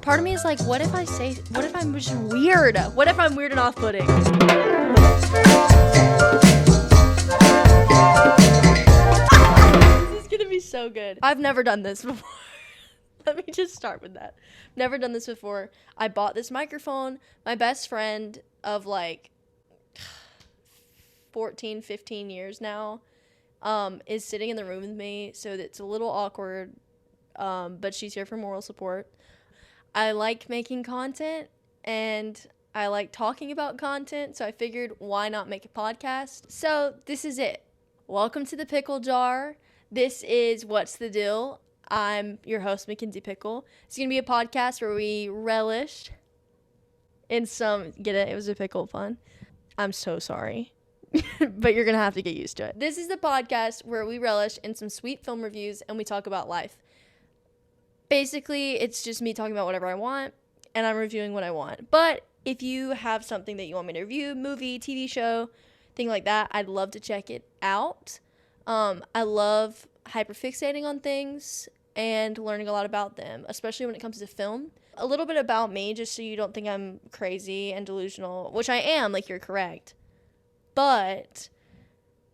Part of me is like, what if I'm just weird? What if I'm weird and off-putting? This is gonna be so good. I've never done this before. Let me just start with that. Never done this before. I bought this microphone. My best friend of like 14, 15 years now is sitting in the room with me, so it's a little awkward, but she's here for moral support. I like making content and I like talking about content, so I figured why not make a podcast? So this is it. Welcome to the Pickle Jar. This is What's the Deal? I'm your host, Mackenzie Pickle. It's going to be a podcast where we relish in some, get it? It was a pickle pun. I'm so sorry, but you're going to have to get used to it. This is the podcast where we relish in some sweet film reviews and we talk about life. Basically, it's just me talking about whatever I want, and I'm reviewing what I want. But if you have something that you want me to review, movie, TV show, thing like that, I'd love to check it out. I love hyperfixating on things and learning a lot about them, especially when it comes to film. A little bit about me, just so you don't think I'm crazy and delusional, which I am, like, you're correct. But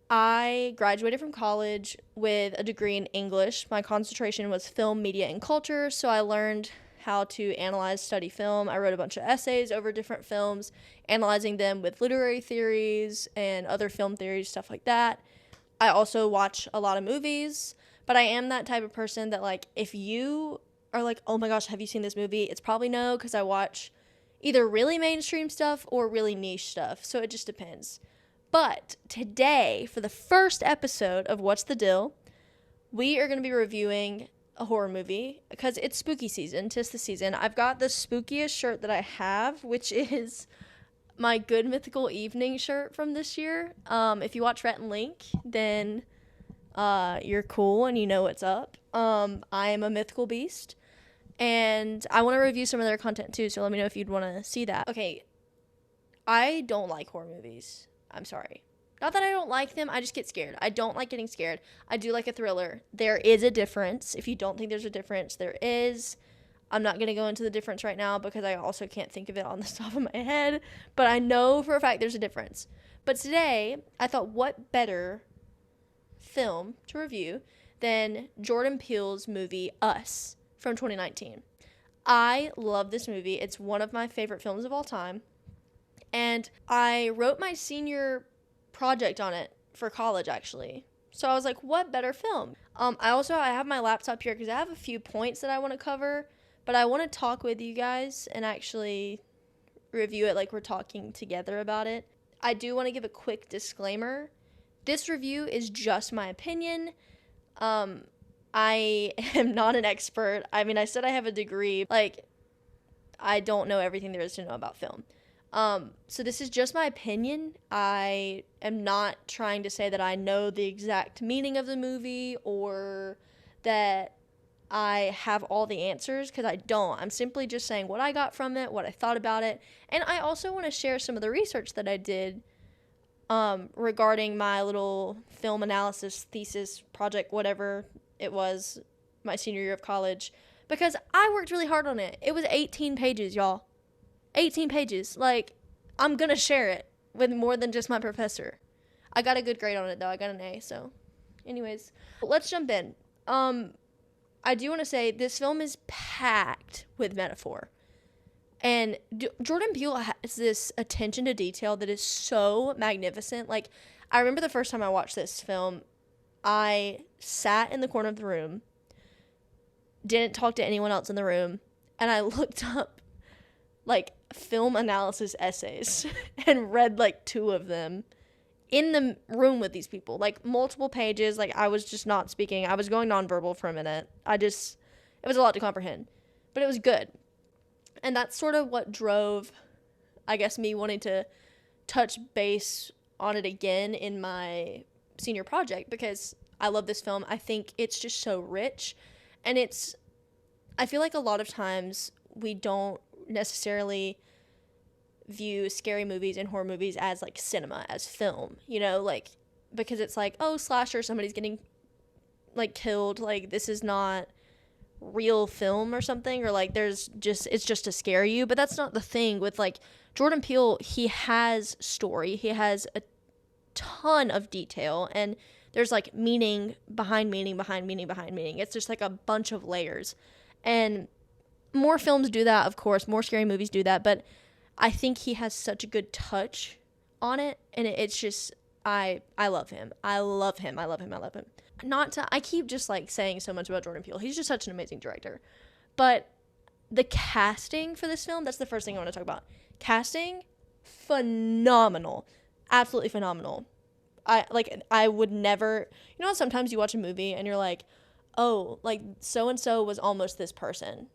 I graduated from college with a degree in English. My concentration was film, media, and culture, so I learned how to analyze, study film. I wrote a bunch of essays over different films, analyzing them with literary theories and other film theories, stuff like that. I also watch a lot of movies, but I am that type of person that, like, if you are like, oh my gosh, have you seen this movie? It's probably no, because I watch either really mainstream stuff or really niche stuff, so it just depends. But today, for the first episode of What's the Deal, we are going to be reviewing a horror movie because it's spooky season. 'Tis the season. I've got the spookiest shirt that I have, which is my Good Mythical Evening shirt from this year. If you watch Rhett and Link, then you're cool and you know what's up. I am a mythical beast, and I want to review some of their content too, so let me know if you'd want to see that. Okay, I don't like horror movies. I'm sorry. Not that I don't like them, I just get scared. I don't like getting scared. I do like a thriller. There is a difference. If you don't think there's a difference, there is. I'm not going to go into the difference right now because I also can't think of it on the top of my head. But I know for a fact there's a difference. But today, I thought, what better film to review than Jordan Peele's movie Us from 2019. I love this movie. It's one of my favorite films of all time. And I wrote my senior project on it for college, actually. So I was like, what better film? I have my laptop here because I have a few points that I want to cover, but I want to talk with you guys and actually review it like we're talking together about it. I do want to give a quick disclaimer. This review is just my opinion. I am not an expert. I mean, I said I have a degree. Like, I don't know everything there is to know about film. So this is just my opinion. I am not trying to say that I know the exact meaning of the movie or that I have all the answers, because I don't. I'm simply just saying what I got from it, what I thought about it, and I also want to share some of the research that I did regarding my little film analysis thesis project, whatever it was, my senior year of college, because I worked really hard on it. It was 18 pages, y'all. 18 pages. Like, I'm going to share it with more than just my professor. I got a good grade on it, though. I got an A, so. Anyways, let's jump in. I do want to say this film is packed with metaphor. And Jordan Peele has this attention to detail that is so magnificent. Like, I remember the first time I watched this film, I sat in the corner of the room, didn't talk to anyone else in the room, and I looked up like film analysis essays and read like 2 of them in the room with these people, like multiple pages. Like, I was just not speaking. I was going nonverbal for a minute. It was a lot to comprehend, but it was good. And that's sort of what drove, I guess, me wanting to touch base on it again in my senior project, because I love this film. I think it's just so rich, and I feel like a lot of times we don't necessarily view scary movies and horror movies as like cinema, as film, you know, like, because it's like, oh, slasher, somebody's getting like killed, like, this is not real film or something, or like there's just it's just to scare you. But that's not the thing with like Jordan Peele. He has story. He has a ton of detail, and there's like meaning behind meaning behind meaning behind meaning. It's just like a bunch of layers. And more films do that, of course. More scary movies do that, but I think he has such a good touch on it, and it's just I love him. I love him. I love him. I love him. Not to I keep just like saying so much about Jordan Peele. He's just such an amazing director. But the casting for this film, that's the first thing I want to talk about. Casting, phenomenal. Absolutely phenomenal. I would never, sometimes you watch a movie and you're like, "Oh, like so and so was almost this person.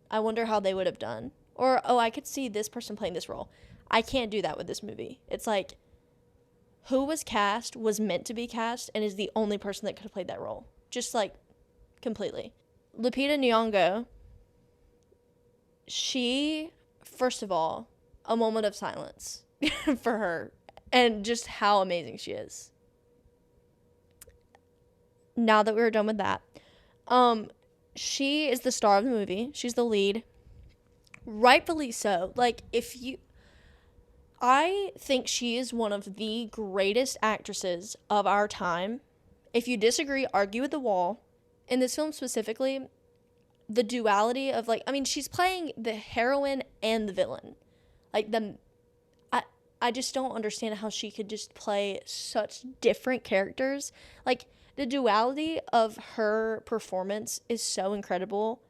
I wonder how they would have done." Or, "Oh, I could see this person playing this role." I can't do that with this movie. It's like who was cast was meant to be cast and is the only person that could have played that role. Just like completely. Lupita Nyong'o, she, first of all, a moment of silence for her and just how amazing she is. Now that we're done with that, she is the star of the movie. She's the lead. Rightfully so. Like, I think she is one of the greatest actresses of our time. If you disagree, argue with the wall. In this film specifically, the duality of she's playing the heroine and the villain. I just don't understand how she could just play such different characters. Like, the duality of her performance is so incredible.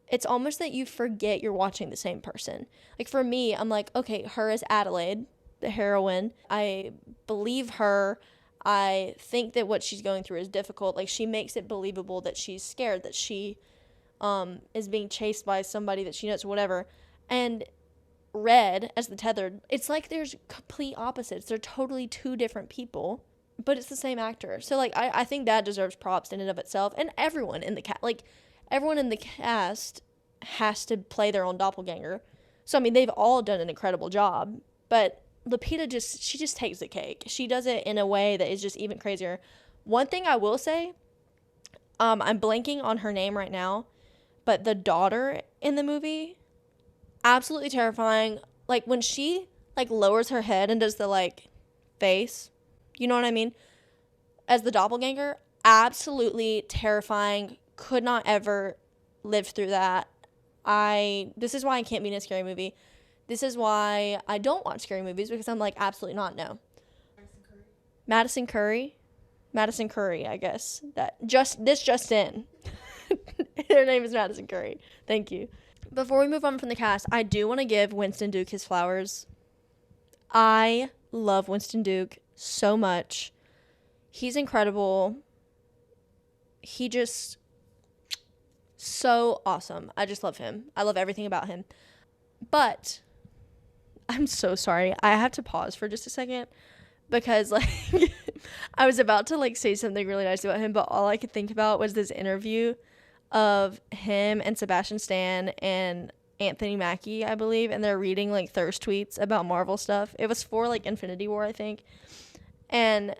It's almost that you forget you're watching the same person. Like, for me, I'm like, okay, her as Adelaide, the heroine. I believe her. I think that what she's going through is difficult. Like, she makes it believable that she's scared, that she is being chased by somebody that she knows, whatever. And Red, as the tethered, it's like there's complete opposites. They're totally two different people, but it's the same actor. So, like, I think that deserves props in and of itself. And everyone in the everyone in the cast has to play their own doppelganger. So, I mean, they've all done an incredible job. But Lupita she just takes the cake. She does it in a way that is just even crazier. One thing I will say, I'm blanking on her name right now, but the daughter in the movie, absolutely terrifying. Like, when she, lowers her head and does the, face, you know what I mean? As the doppelganger, absolutely terrifying. Could not ever live through that. This is why I can't be in a scary movie. This is why I don't watch scary movies, because I'm like, absolutely not, no. Madison Curry, I guess. This just in. Her name is Madison Curry. Thank you. Before we move on from the cast, I do want to give Winston Duke his flowers. I love Winston Duke so much. He's incredible. He just so awesome. I just love him. I love everything about him. But I'm so sorry. I have to pause for just a second because I was about to say something really nice about him, but all I could think about was this interview of him and Sebastian Stan and Anthony Mackie, I believe, and they're reading thirst tweets about Marvel stuff. It was for Infinity War, I think. And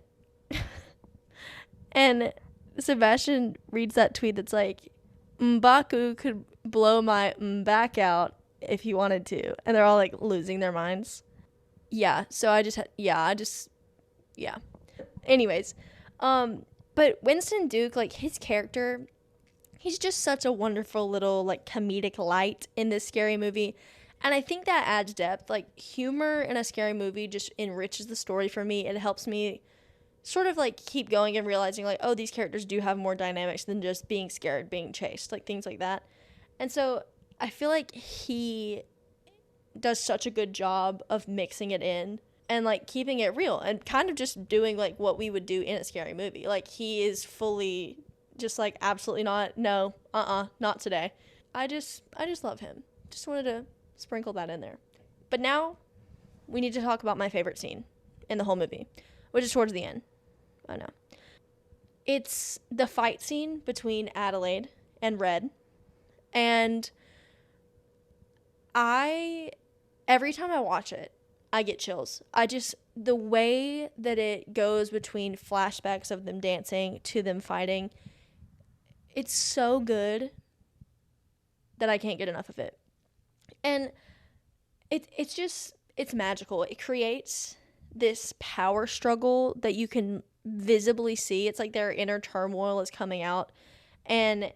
Sebastian reads that tweet that's like, "M'Baku could blow my back out if he wanted to," and they're all losing their minds. Yeah, so yeah. Anyways, but Winston Duke, his character, he's just such a wonderful little comedic light in this scary movie, and I think that adds depth. Humor in a scary movie just enriches the story for me. It helps me sort of keep going and realizing oh, these characters do have more dynamics than just being scared, being chased, things like that. And so I feel like he does such a good job of mixing it in and keeping it real and kind of just doing what we would do in a scary movie. He is fully just absolutely not, no, not today. I just love him. Just wanted to sprinkle that in there. But now we need to talk about my favorite scene in the whole movie, which is towards the end. I know. It's the fight scene between Adelaide and Red. And every time I watch it, I get chills. The way that it goes between flashbacks of them dancing to them fighting, it's so good. that I can't get enough of it. And it's magical. It creates this power struggle that you can visibly see. It's like their inner turmoil is coming out, and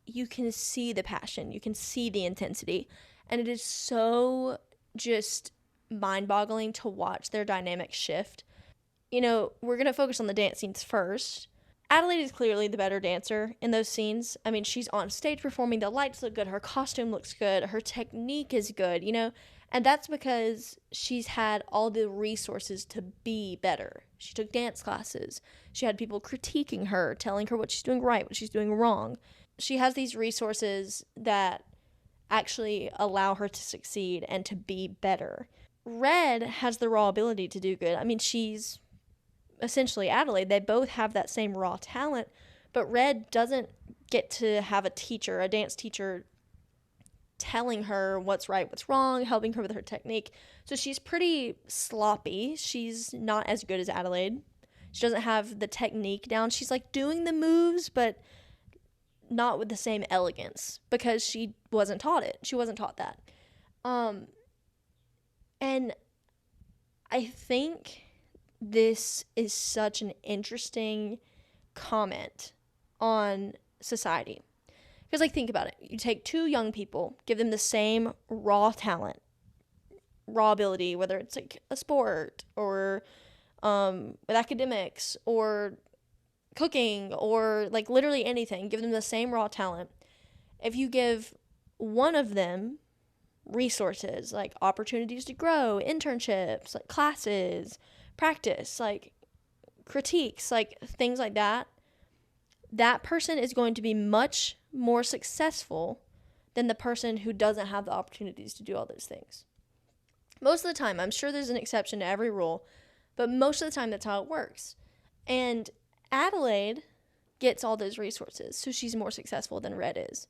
you can see the passion, you can see the intensity, and it is so just mind-boggling to watch their dynamic shift. You know, we're going to focus on the dance scenes first. Adelaide is clearly the better dancer in those scenes. I mean, she's on stage performing, the lights look good, her costume looks good, her technique is good, you know, and that's because she's had all the resources to be better. She took dance classes. She had people critiquing her, telling her what she's doing right, what she's doing wrong. She has these resources that actually allow her to succeed and to be better. Red has the raw ability to do good. I mean, she's essentially Adelaide. They both have that same raw talent, but Red doesn't get to have a dance teacher, telling her what's right, what's wrong, helping her with her technique. So she's pretty sloppy. She's not as good as Adelaide. She doesn't have the technique down. She's like doing the moves, but not with the same elegance because she wasn't taught it. She wasn't taught that. And I think this is such an interesting comment on society. Because, like, think about it. You take two young people, give them the same raw talent, raw ability, whether it's like a sport or with academics or cooking or like literally anything, give them the same raw talent. If you give one of them resources like opportunities to grow, internships, like classes, practice, like critiques, like things like that, that person is going to be much more successful than the person who doesn't have the opportunities to do all those things. Most of the time, I'm sure there's an exception to every rule, but most of the time that's how it works. And Adelaide gets all those resources, so she's more successful than Red is.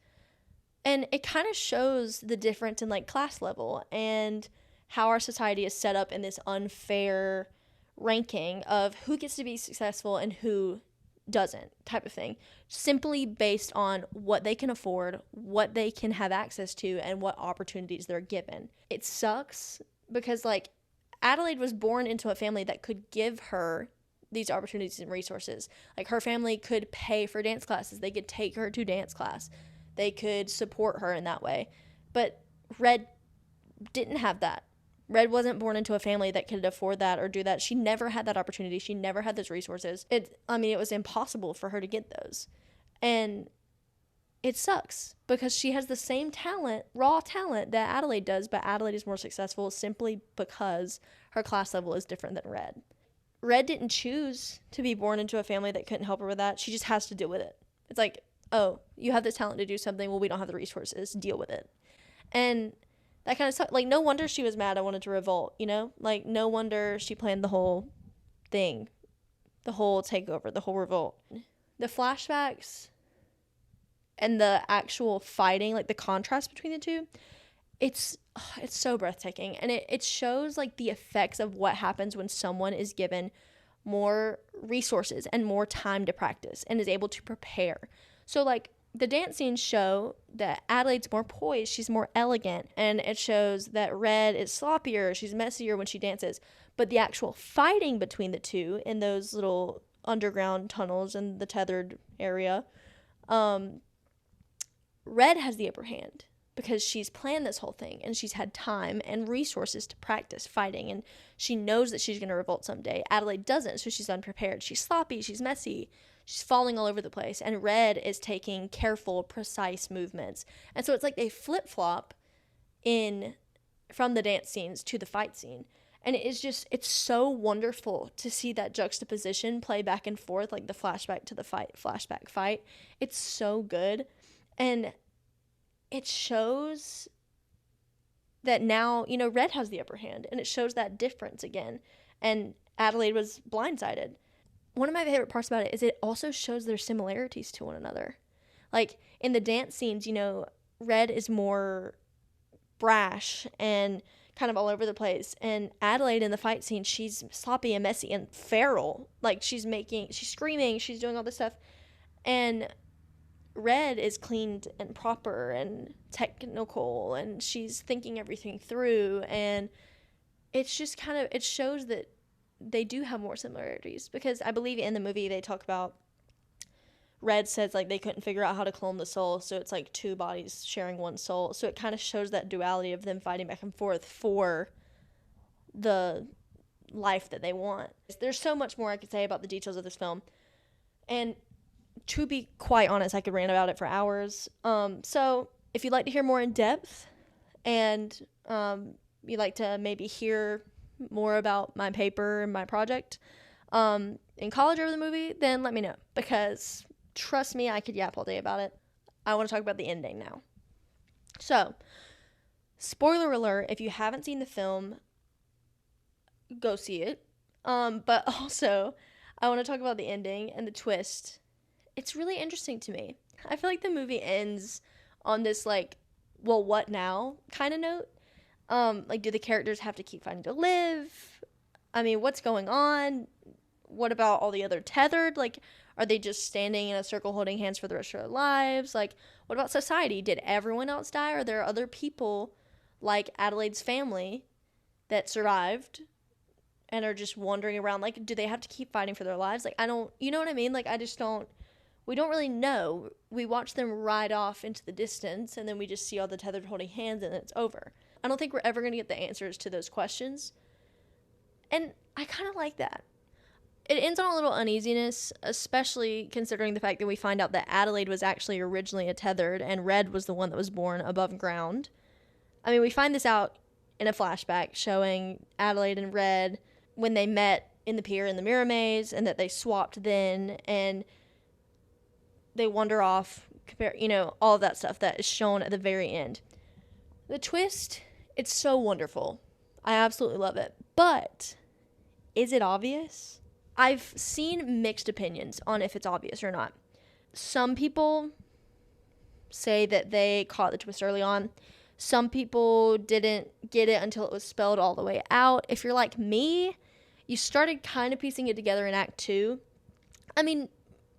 And it kind of shows the difference in like class level and how our society is set up in this unfair ranking of who gets to be successful and who doesn't type of thing, simply based on what they can afford, what they can have access to, and what opportunities they're given. It sucks because like Adelaide was born into a family that could give her these opportunities and resources. Like her family could pay for dance classes. They could take her to dance class. They could support her in that way. But Red didn't have that. Red wasn't born into a family that could afford that or do that. She never had that opportunity. She never had those resources. It was impossible for her to get those. And it sucks because she has the same talent, raw talent that Adelaide does, but Adelaide is more successful simply because her class level is different than Red. Red didn't choose to be born into a family that couldn't help her with that. She just has to deal with it. It's like, oh, you have this talent to do something. Well, we don't have the resources. Deal with it. And that kind of stuff. Like, no wonder she was mad. I wanted to revolt, you know? Like, no wonder she planned the whole thing, the whole takeover, the whole revolt. The flashbacks and the actual fighting, like the contrast between the two, it's so breathtaking. And it shows, like, the effects of what happens when someone is given more resources and more time to practice and is able to prepare. So, like, the dance scenes show that Adelaide's more poised, she's more elegant, and it shows that Red is sloppier, she's messier when she dances. But the actual fighting between the two in those little underground tunnels in the tethered area, Red has the upper hand because she's planned this whole thing and she's had time and resources to practice fighting, and she knows that she's going to revolt someday. Adelaide doesn't, so she's unprepared. She's sloppy, she's messy, she's falling all over the place, and Red is taking careful, precise movements. And so it's like they flip-flop from the dance scenes to the fight scene. And it's so wonderful to see that juxtaposition play back and forth, like the flashback to the flashback fight. It's so good. And it shows that now, you know, Red has the upper hand, and it shows that difference again. And Adelaide was blindsided. One of my favorite parts about it is it also shows their similarities to one another. Like, in the dance scenes, you know, Red is more brash and kind of all over the place. And Adelaide in the fight scene, she's sloppy and messy and feral. Like, she's screaming, she's doing all this stuff. And Red is cleaned and proper and technical, and she's thinking everything through, and it's just kind of, it shows that they do have more similarities, because I believe in the movie they talk about, Red says like they couldn't figure out how to clone the soul, so it's like two bodies sharing one soul, so it kind of shows that duality of them fighting back and forth for the life that they want. There's so much more I could say about the details of this film, and to be quite honest, I could rant about it for hours. So if you'd like to hear more in depth, and you'd like to maybe hear more about my paper and my project in college over the movie, then let me know, because trust me, I could yap all day about it. I want to talk about the ending now. So, spoiler alert, if you haven't seen the film, go see it. But also, I want to talk about the ending and the twist. It's really interesting to me. I feel like the movie ends on this, like, well, what now kind of note. Like, do the characters have to keep fighting to live? I mean, what's going on? What about all the other tethered? Like, are they just standing in a circle holding hands for the rest of their lives? Like, what about society? Did everyone else die? Are there other people like Adelaide's family that survived and are just wandering around? Like, do they have to keep fighting for their lives? Like, I don't, you know what I mean? Like, I just don't, we don't really know. We watch them ride off into the distance, and then we just see all the tethered holding hands, and then it's over. I don't think we're ever going to get the answers to those questions. And I kind of like that. It ends on a little uneasiness, especially considering the fact that we find out that Adelaide was actually originally a tethered, and Red was the one that was born above ground. I mean, we find this out in a flashback showing Adelaide and Red when they met in the pier in the mirror maze, and that they swapped then, and they wander off, all of that stuff that is shown at the very end. The twist, it's so wonderful. I absolutely love it. But is it obvious? I've seen mixed opinions on if it's obvious or not. Some people say that they caught the twist early on. Some people didn't get it until it was spelled all the way out. If you're like me, you started kind of piecing it together in Act 2. I mean,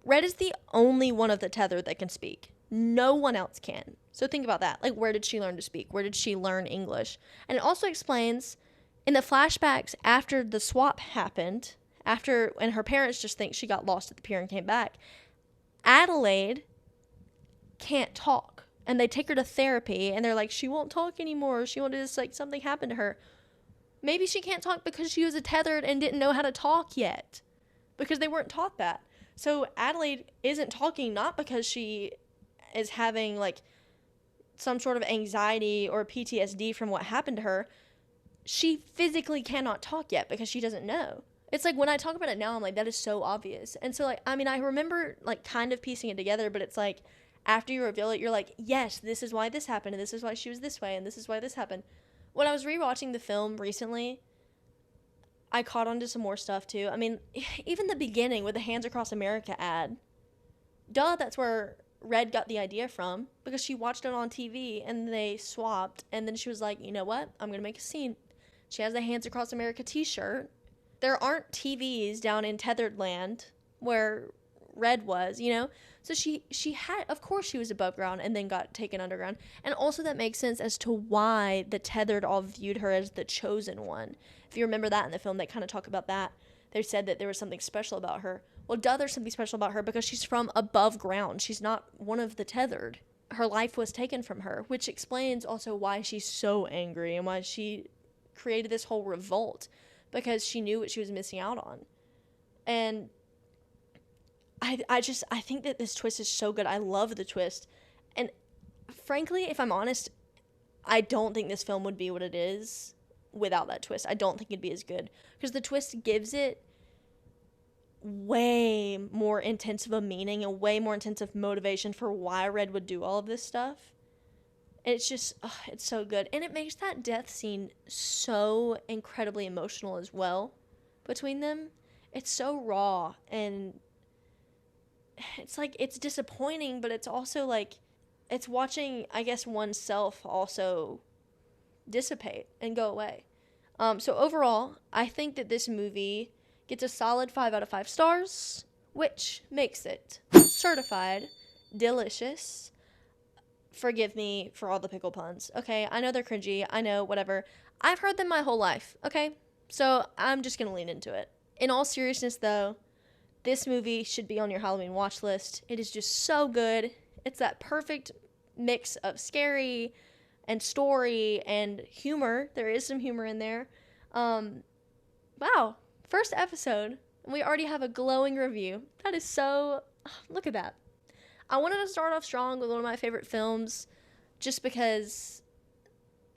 Red is the only one of the tethered that can speak. No one else can. So think about that. Like, where did she learn to speak? Where did she learn English? And it also explains in the flashbacks after the swap happened, and her parents just think she got lost at the pier and came back, Adelaide can't talk. And they take her to therapy, and they're like, she won't talk anymore. She wanted to, like, something happened to her. Maybe she can't talk because she was a tethered and didn't know how to talk yet, because they weren't taught that. So Adelaide isn't talking not because she is having, like, some sort of anxiety or PTSD from what happened to her. She physically cannot talk yet because she doesn't know. It's like, when I talk about it now, I'm like, that is so obvious. And so, like, I mean, I remember, like, kind of piecing it together, but it's like, after you reveal it, you're like, yes, this is why this happened, and this is why she was this way, and this is why this happened. When I was rewatching the film recently, I caught on to some more stuff, too. I mean, even the beginning with the Hands Across America ad, that's where Red got the idea from, because she watched it on TV, and they swapped, and then she was like, you know what, I'm going to make a scene. She has the Hands Across America t-shirt. There aren't TVs down in Tethered Land where Red was, So she had, of course she was above ground and then got taken underground. And also that makes sense as to why the Tethered all viewed her as the chosen one. If you remember that in the film, they kind of talk about that. They said that there was something special about her. Well, there's something special about her because she's from above ground. She's not one of the Tethered. Her life was taken from her, which explains also why she's so angry and why she created this whole revolt, because she knew what she was missing out on. And I think that this twist is so good. I love the twist. And frankly, if I'm honest, I don't think this film would be what it is without that twist. I don't think it'd be as good, because the twist gives it way more intensive a meaning and way more intensive motivation for why Red would do all of this stuff. And it's just, it's so good. And it makes that death scene so incredibly emotional as well between them. It's so raw, and it's like, it's disappointing, but it's also like, it's watching, I guess, oneself also dissipate and go away. So overall, I think that this movie gets a solid 5 out of 5 stars, which makes it certified delicious. Forgive me for all the pickle puns. Okay, I know they're cringy. I know, whatever. I've heard them my whole life. Okay, so I'm just gonna lean into it. In all seriousness, though, this movie should be on your Halloween watch list. It is just so good. It's that perfect mix of scary and story and humor. There is some humor in there. Wow, first episode. We already have a glowing review. That is so... Look at that. I wanted to start off strong with one of my favorite films just because,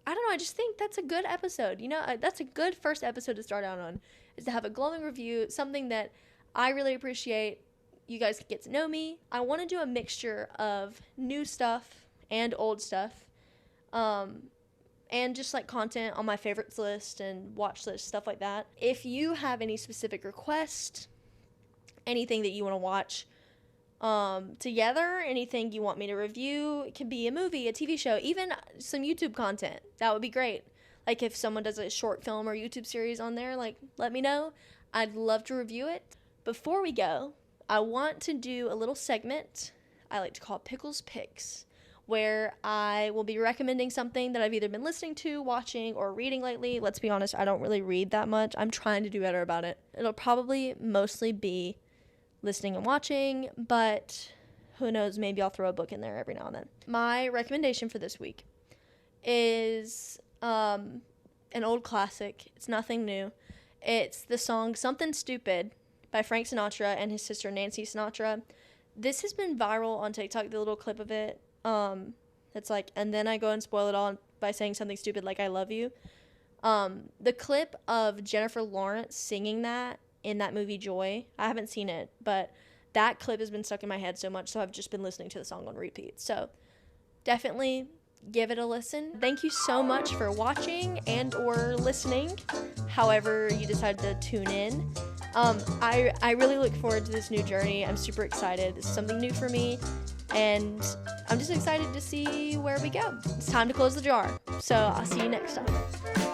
I don't know, I just think that's a good episode. You know, that's a good first episode to start out on, is to have a glowing review, something that I really appreciate. You guys can get to know me. I want to do a mixture of new stuff and old stuff, and just like content on my favorites list and watch list, stuff like that. If you have any specific requests, anything that you want to watch together, anything you want me to review, it could be a movie, a TV show, even some YouTube content, that would be great. Like if someone does a short film or YouTube series on there, like let me know. I'd love to review it. Before we go, I want to do a little segment I like to call Pickles Picks, where I will be recommending something that I've either been listening to, watching, or reading lately. Let's be honest, I don't really read that much. I'm trying to do better about it. It'll probably mostly be listening and watching, but who knows, maybe I'll throw a book in there every now and then. My recommendation for this week is an old classic. It's nothing new. It's the song Something Stupid by Frank Sinatra and his sister Nancy Sinatra. This has been viral on TikTok, the little clip of it. It's like, and then I go and spoil it all by saying something stupid like I love you. The clip of Jennifer Lawrence singing that in that movie Joy, I haven't seen it, but that clip has been stuck in my head so much, so I've just been listening to the song on repeat. So definitely give it a listen. Thank you so much for watching and or listening, however you decide to tune in. I really look forward to this new journey. I'm super excited. This is something new for me, and I'm just excited to see where we go. It's time to close the jar. So I'll see you next time.